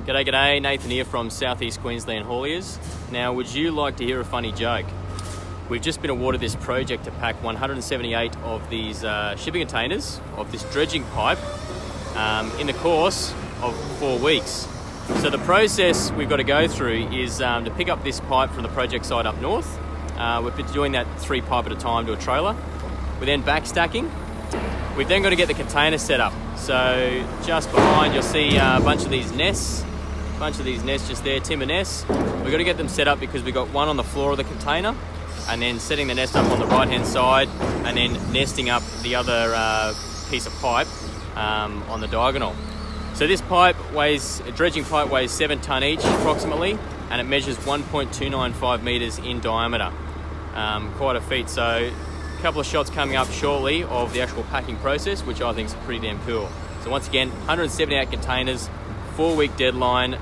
G'day, Nathan here from Southeast Queensland Hauliers. Now, would you like to hear a funny joke? We've just been awarded this project to pack 178 of these shipping containers of this dredging pipe in the course of 4 weeks. So the process we've got to go through is to pick up this pipe from the project site up north. We've been doing that 3 pipe at a time to a trailer. We're then back stacking. We've then got to get the container set up. So just behind you'll see a bunch of these nests. Just there, timber nests. We've got to get them set up because we've got one on the floor of the container, and then setting the nest up on the right hand side, and then nesting up the other piece of pipe on the diagonal. So this dredging pipe weighs 7 tonne each approximately, and it measures 1.295 metres in diameter. Quite a feat. So a couple of shots coming up shortly of the actual packing process, which I think is pretty damn cool. So once again, 178 containers, 4-week deadline,